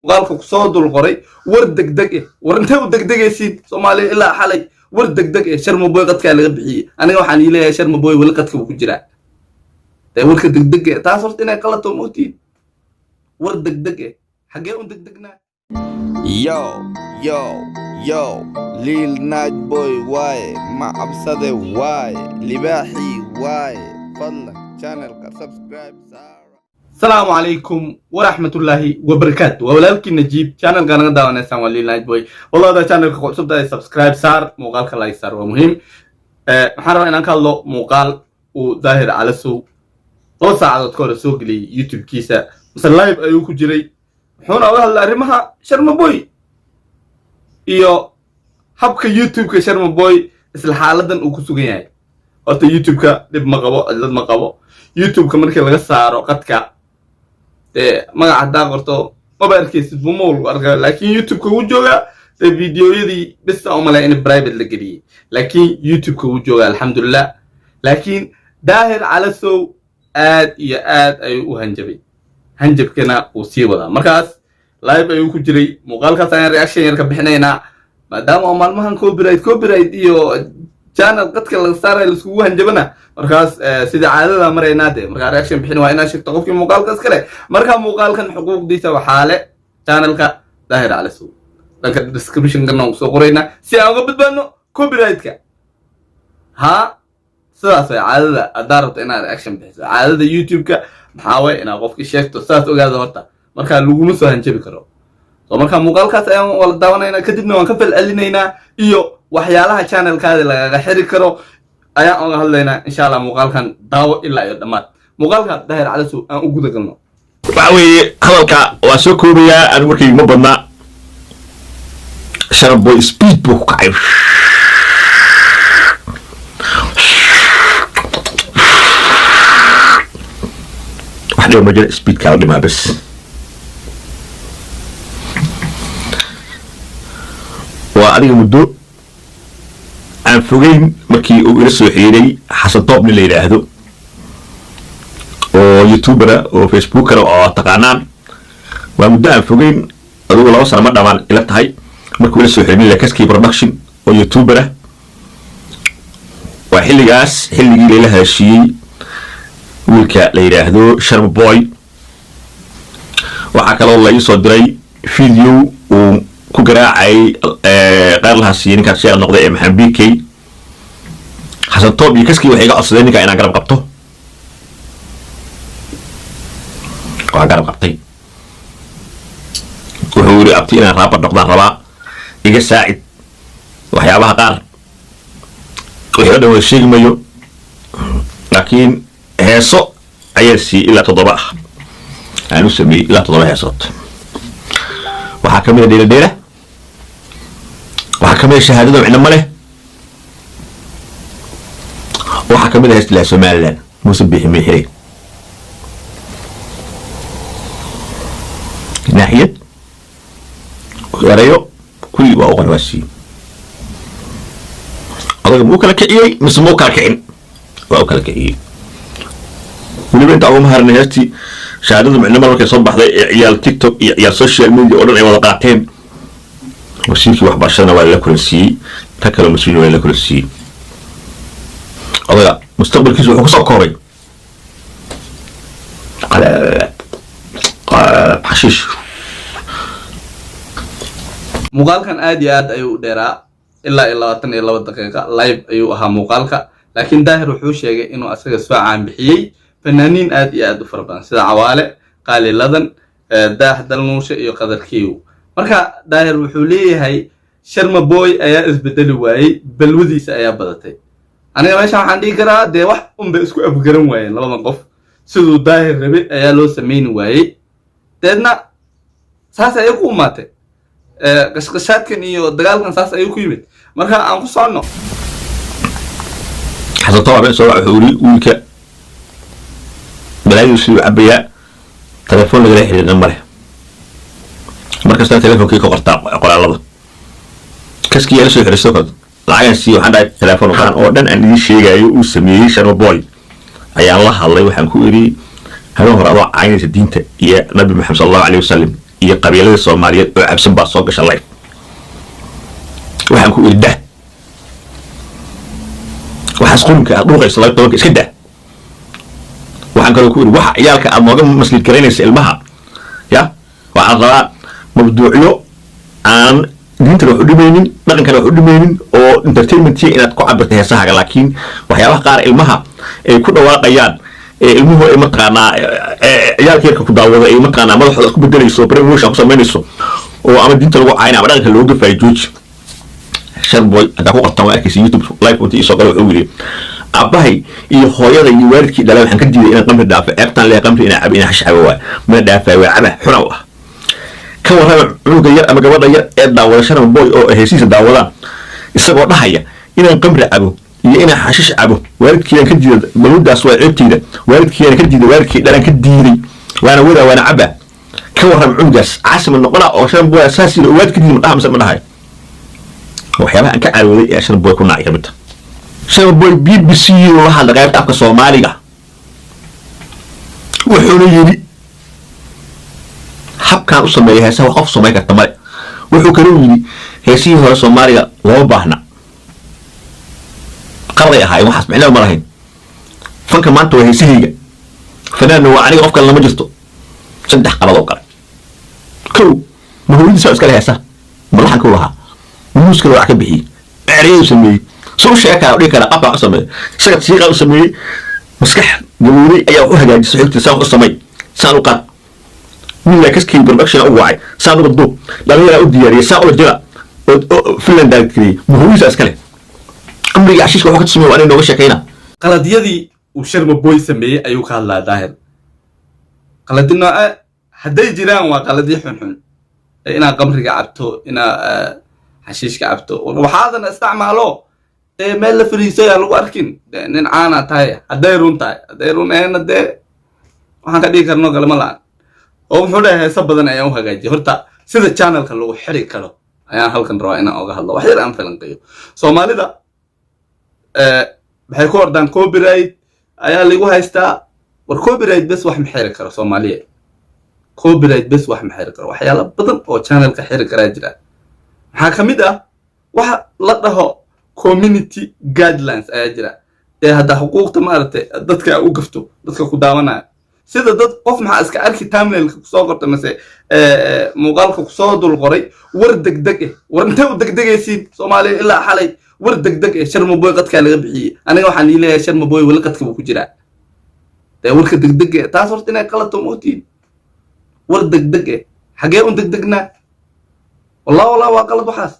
muuqaalka ku soo dul qoray war degdeg war intee u degdegaysiin Soomaaliya ilaa xalay war degdeg Sharma Boy qadka laga bixiyay aniga waxaan leeyahay Sharma Boy wali qadka ku jira warka degdeg taas horta inay qalato mootiin war degdeg xagee u degdegnaa yo Lil Night Boy waaye ma absade waaye libaaxi waaye fadlan channelka subscribe السلام عليكم ورحمة الله وبركاته ولكن نجيب channel كان دعوانا سامع Lil Night Boy والله ده channel كقصد ده subscribe صار مقال كلاي صار ومهم حرام إن كان له مقال وظاهر على سوق لو ساعة تذكر سوق لي يوتيوب كيسة مثلا لايف أيوكو جري هون أول هالرمها Sharma Boy إيو حبك يوتيوب كشرما بوي اسل حالدن او كسوغيان horta youtube ka dib ma qabo dad ma qabo youtube ka markii laga saaro qadka magaca hadaa qorto mobilkiisa bumuul arka laakiin youtube ka uu jooga videoyadii bis oo mala in private la geliyay laakiin youtube ka uu jooga alxamdulillah laakiin daahir cala soo aad iyo aad ay u hanjabkana uu sii wada markaas live ay ku jiray muuqaalkaas aan reaction yar ka bixinayna maadaama maalmahan copyright iyo channel qadka la saaray la isku hanjabana markaas sida caadada marayna marka reaction bixin waa inaa sheegto qofkii muuqaalkaas kale marka muuqaalkan xuquuqdiisa waxa le channelka daahir cala soo danka description kana soo qorayna si aan uga badbaadno copyright-ka ha sidaas ay caadada adarta inaa reaction bixiso caadada youtube-ka maxaa way inaa qofkii sheegto saas ogaado horta marka laguma soo hanjabi karo soo marka muuqaalkaas ayaan wala daawanayna kadibna waan ka falcelinayna iyo waxyaalaha channelkaada laga xiri karo ayaan uga hadlaynaa insha Allah muuqaalkan daawo ilaa iyo dhamaad muuqaalka daahir cala soo aan u guda galno waxa weeye hadalka waa soo koobayaa aan markii ma badna Sharma Boy speed buu ku kacay wax dheer ma jira speed ka dhima bas waa adiga muddo aan fogeyn markii uu ila soo xiiray Xasan Toob la yiraahdo oo youtuber oo facebook oo taqaanaan waa muddo aan fogeyn adigu laba sano ma dhamaan ila tahay markii ila soo xiiray Lakaski production oo youtuber waa xilligii la heshiiyay wiilka la yiraahdo Sharma Boy waxa kale oo la ii soo diray video uu ku garaacay qaar laha siin ka sheeg noqday Maxamed BK Xasan Toob iyo Kaski waxay ga codsadeen ninka inaan garab qabto waa garab qabtay wuxuu yiri abti inaan raabad noqdaan rabaa iga saacid waxyaabaha qaar wuxuu dhaw sheegmayo laakiin heeso ayaa si ila 7 ah aanu sameeyay ila 7 heesood waxa kamid ah dheera waxa kamid ah shahaadada wixna ma leh waxa kamid ah isla Soomaaliland muuse bixi xiray nahiyad warayo kulli waa qorwaasi adiga muu kala kiciyay mise muu kala kicin waa kala kiciyay waliba inta ugu maharnaysti shahaadada wixna markay soo baxday ciyaal TikTok iyo social media oo dhan ay wada qaateen wasiirkii waxbarashada waa la kulansiiyay ta kale mas'uul waa la kulansiiyay adiga mustaqbalkiisu wuxuu ku soo koobay xashiish muuqaalkan aad iyo aad ayuu dheeraa ilaa 22 daqiiqo live ayuu ahaa muuqaalka laakiin daahir wuxuu sheegay inuu asaga soo caan bixiyay fanaaniin aad iyo aad u farabadan sida Cawaale Qaaliladan Daah Dalnuushe iyo Qadarkiiw marka daahir wuxuu leeyahay Sharma Boy ayaa isbedeli waayay balwadiisa ayaa badatay aniga meesha waxaan dhigi karaa de wax unba isku afgaran waayeen labada qof sidoo daahir rabi ayaa loo sameeyay waayay deedna saas ay ku umaatay qashqashaadkan iyo dagaalkan saas ay ku yimid marka aan ku socono Xasan Toob soo wiilka balaayo si abaya telefoon laga xiriirna male markasta telefoonka ka qorta qoraalada Kaski yaa soo xiriirso kod lacag si waxaan dhahay telefoon qaan oo dhan aan idin sheegayo uu sameeyay Sharma Boy ayaa la hadlay waxaan ku iri haba hore oo caynaysa diinta iyo Nabi Muhammad sallallahu alayhi wasallam iyo qabiilada Soomaaliyeed oo cabsan baa soo gashay live waxaan ku irdaa waxaas qulunka dhuuqaysa live tobanka iska daa waxaan kaloo ku iri waxa ciyaalka aad nooga masliid garaynaysa ilmaha ya waxaan rabaa mabduucyo aan diinta wax u dhimaynin dhaqankana wax u dhimaynin oo entertainment inaad ku cabirto heesaha laakiin waxyaabaha qaar ilmaha ay ku dhawaaqayaan ilmuhu ay mataqaanaa ciyaalkeedka ku daawada ay mataqaanaa madaxooda ku bedelayso promotion ku samaynayso oo ama diinta lagu caayna ama dhaqanka looga faa'iidooji Sharboy hada ku qabtaan waa arkaysa YouTube live intii soo galo wuxuu yiri abahay iyo hooyada iyo waalidkii dhalay waxaan ka diiday inaan qamri dhaafo eebtaan leeyahay qamri inaan cabo inaan xashabo waa ma dhaafay waa caba xuna ah ka warraba cunuga yar ama gabadha yar ee daawada Sharboy oo heesiisa daawada isagoo dhahaya inaan qamri cabo iyo inaan xashish cabo waalidkii ka diiday balwadaas waa ceebtayda waalidkii ka diiday waalidkii dhalan ka diiday waana wada waana caba ka warraba cunugaas caasim noqona oo Sharboy asaasi oo waalidkii diiday ma dhahay waxyaabaha aan ka carooday ee Sharboy ku nacay kamid Sharboy BBC oo hadda qaybta afka Soomaaliga wuxuu yiri habkan u sameeyay heesaha qof Soomaali ka tamay wuxuu kaloo yiri heesihii hore Soomaaliga loo baahna qalay ahay waxaas macnaheedu ma lahayn fanka maanta waa heesahayga fanaanna waa aniga qofka lama jirto saddex qalad oo kale kow mahawdiisa iska heesaha malaxan ku lahaa muuska loo ka bixiyay ereyay sameeyay soo sheeka oo dhigana qaba u sameeyay isaga siiqa u sameeyay maskax galuuray ayaa u hagaajisay xigta saan u sameeyay saan u qad wiilka kaskii production u wacay saan u dub dhalinyaro u diyaariyay saan u jira oo Finland dalkii mahawdiisa iska leh amriga ashiishka waxa ka sameeyay waa inuu sheekayna qaladyadii uu Sharboy sameeyay ayuu ka hadlaa daahir qaladina haday jiraan waa qaladii xun ina qamriga cabto ina حشيش كعبته وهذا نستعمله ما اللي فريسيا لو أركين نن عانا تاي هديرون هنا ده وهذا دي كرنو قال ملان أو حدا سبضنا أيام هجاجي هرتا سيد channel كلو حريق كلو أيام هل كان رأينا أو الله واحد الآن فلان قيو سومالي ده بحكور دان كوبيرايت أيام اللي جوه هيستا والكوبيرايت بس واحد محرك كلو سومالية كوبيرايت بس واحد محرك كلو وحيالا بدن أو channel كحرك راجلا حاكميدا waxa la dhaho community guidelines ayaa jira hada xuquuqta maartay dadka u gafto dadka ku daawanaya sida dad qof maxaa iska arki thumbnail ku soo qortay mise muuqaalka ku soo dul qoray war degdeg war inta u degdegaysiin Soomaaliya ilaa xalay war degdeg Sharboy qadka laga bixiyay aniga waxaan leeyahay Sharboy wali qadka ku jira warka degdeg taas horta inay qalato mootiin war degdeg xagee u degdegna والله وقلب وحاس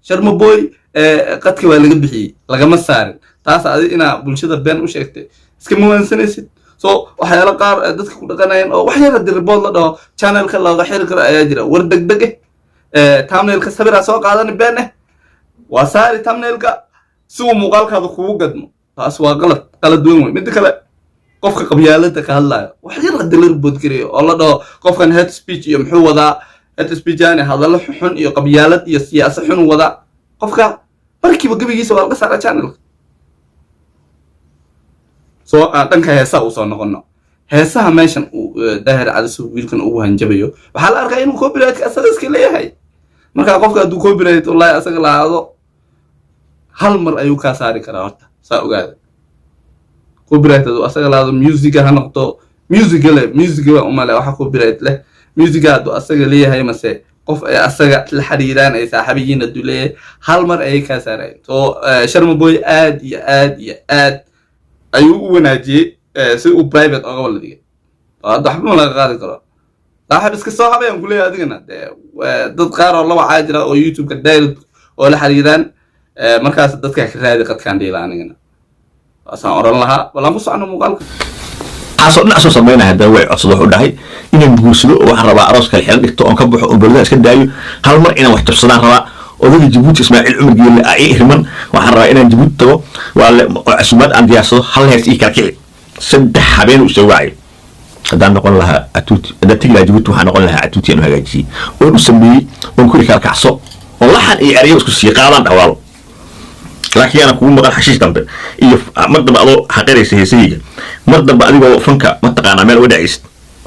Sharboy qadka waa laga bixiyay laga ma saarin taas ina bulshada been u sheegtay iska muwaansanaysid soo waxyaalo qaar dadka ku dhaqanayeen oo waxyaalo dirbood la dhaho channel-ka looga xiri karo ayaa jira war degdeg thumbnail-ka sabira soo qaadan been waa saari thumbnail-ka si uu muuqaalkaada kugu gadmo taas waa qalad weyn weyn mid kale qofka qabyaalada ka hadlayo waxyaalo dirbood gareeyo oo la dhaho qofkan hate speech iyo muxuu wadaa التسبيجاني هذا له حن يقبيالات يسياسة حن وضع قفكا مركب قبيجي سوى القصة على channel سواء تنك هيسا وصلنا قلنا هيسا ماشان داهر على سوق ويلكن أوه هنجبيو وحال أرجع إنه كوبيرايت أساس كليه هاي مركب قفكا دو كوبيرايت والله أسأل هذا هل مر أيوكا ساري كراهتا سأقول كوبيرايت دو أسأل هذا ميوزيكا هنقطة ميوزيكا أمالي وحا كوبيرايت له ميوزيكا دو أساق ليه مسي قف أساق الحريران أي صاحبيين الدولية هل مر أي كاسارين تو Sharboy آد أيو وناجي سيئو برايفت أغوال ديك هذا حبنا لغا غادي كرا لا حب اسك صاحبي يقول لي هذينا دad qaar oo laba caajira oo YouTube ka daayid oo la xariiraan markaas dadka ka raadi qad kan dhiilaanayna asaan oran lahaa wala mu socno muuqaalka xaso dhacso sameeyna hada way cusub u dhahay inaan guursado oo waxaan rabaa aroos kale xilin dhigto oo ka baxo oo bulshada iska daayo hal mar inaan wax tabsadaan rabaa odayga Djibouti Ismaaciil Umar Geelle ay hirman waxaan rabaa inaan Djibouti tago waa cusubad aan diyaarsado hal hees ii kala kici saddex habeen u soo wacay hadaan noqon lahaa atuuti hada tigla Djibouti waxaan noqon lahaa atuuti inuu hagaajiyay oo u sameeyay oo ku kala kacso oo laxan iyo ariyo isku sii qaadaan dhawaalo laakiin ana kugu maqan xashiis dambe iyo madaba adoo xaqiraysa heesayga madaba adigoo fanka ma taqaana meel wadaciist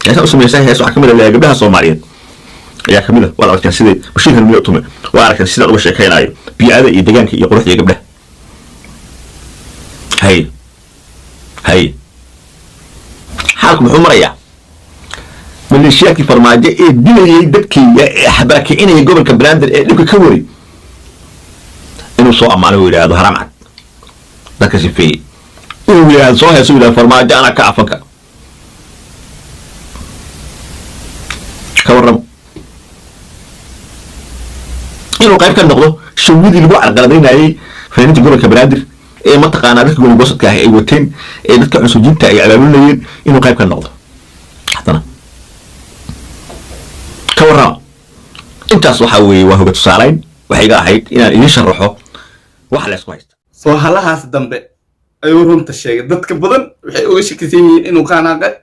heesa u sameeyay hees waxa kamid ah gabdhaha Soomaaliyeed ayaa kamid ah waa la arkaan sidii mashiinkan miyo tume waa arkaan sida uga sheekaynayo biyaada iyo deegaanka iyo quruxda gabdhaha hay xaalku muxuu marayaa maleeshiyaadkii farmaajo ee dilayay dadkii xabaakicinaya gobolka banaadir ee dhibka ka waray inuu soo ammaano uu yidhaahdo haram cad dadka sifeeyey inuu yidhaahdo soo heeso yidhahdo farmaajo anaa ka afanka ka warram inuu qayb ka noqdo shawidii lagu carqaladaynayay fanaaniinta gobolka banaadir ee mataqaanaa dadka gobolgosadka ah ay wateen ee dadka cunsuujinta ay abaabulinayeen inuu qayb ka noqdo haddana ka warrama intaas waxaa weeye waa hoga tusaalayn waxay iga ahayd inaan idiin sharaxo waxa la isku haysta soo halahaas dambe ayuu runta sheegay dadka badan waxay uga shakisan yihiin inuu ka hanaaqay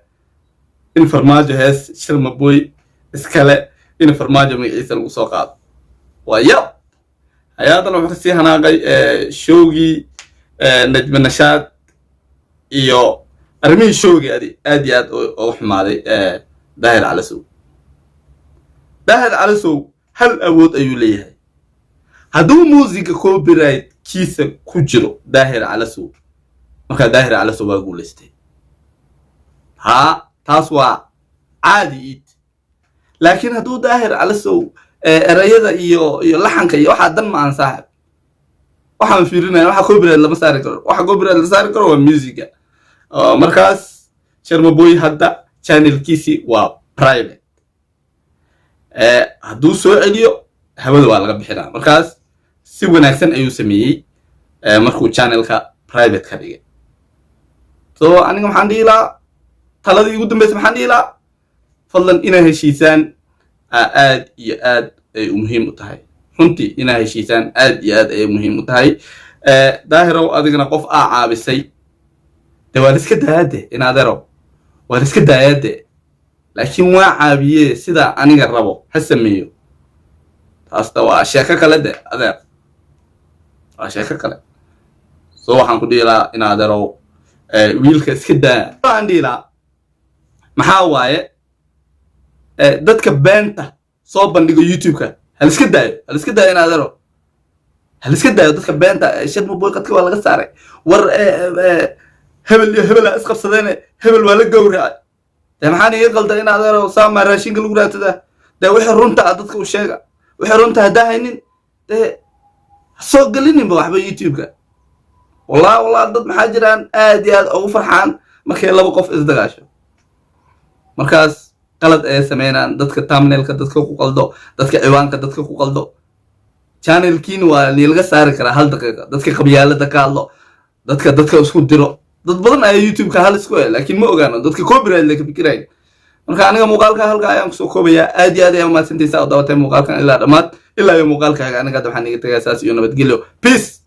in farmaajo hees sharmaboy iskale in farmaajo magaciisa lagu soo qaado waa yab hayaadana wuxuu kasii hanaaqay showgii najma nashaad iyo arrimihii showgii aad iyo aad uga xumaaday daahir calasow daahir calasow hal awood ayuu leeyahay hadduu muusiga copyright kiisa ku jiro daahir calasow markaa daahir calasow waa guulaystay haa taas waa caadi iid laakiin hadduu daahir calasow erayada iyo laxanka iyo waxaa dan ma aan saaxib waxaan fiirinaya waxa copyright lama saari karo waxa copyright la saari karo waa musiga markaas sharmaboy hadda channelkiisi waa private hadduu soo celiyo hawada waa laga bixinaa markaas si wanaagsan ayuu sameeyey markuu channelka private ka dhigay so aniga maxaan dhihi lahaa taladii ugu dambaysa maxaan dhihi lahaa fadlan inaa heshiisaan aad iyo aad ay muhiim u tahay runtii inaa heshiisaan aad iyo aad ay muhiim u tahay daahirow adigana qof caabisay de waa liska daayade inaaderow waa liska daayade laakiin waa caabiye sida aniga rabo ha sameeyo taasna waa sheeko kale de adeer waa sheeko kale so waxaan ku dhihi lahaa inaaderow wiilka iska daaya waxaan dhihi lahaa maxaa waaye dadka beenta soo bandhigo youtube-ka haliska daayo inaaderow haliska daayo dadka beenta sharmaboy qadka waa laga saaray war hebel iyo hebela isqabsadeene hebel waa la gowracay de maxaan iga qalda inaadeerow saamaa raashinka lagu raadsadaa de wixii runta ah dadka u sheega wixii runta haddaa haynin dee ha soo gelininba waxba youtube-ka wallahi dad maxaa jiraan aad iyo aad ugu farxaan markay laba qof isdagaasho markaas qalad ay sameynaan dadka thumbnailka dadka ku qaldo dadka ciwaanka dadka ku qaldo channelkiina waa laga saari karaa hal daqiiqa dadka qabyaalada ka hadlo dadka isku diro dad badan ayaa youtube-ka hal isku laakiin ma ogaano dadka copyright la ka fikirayn marka aniga muuqaalka halka ayaan kusoo koobayaa aad iyo aad ayaan umahadsantahay saa u daawatay muuqaalkan ilaa dhammaad ilaa iyo muuqaalkaaga aniga waxaan iga tagayaa saas iyo nabadgelyo peace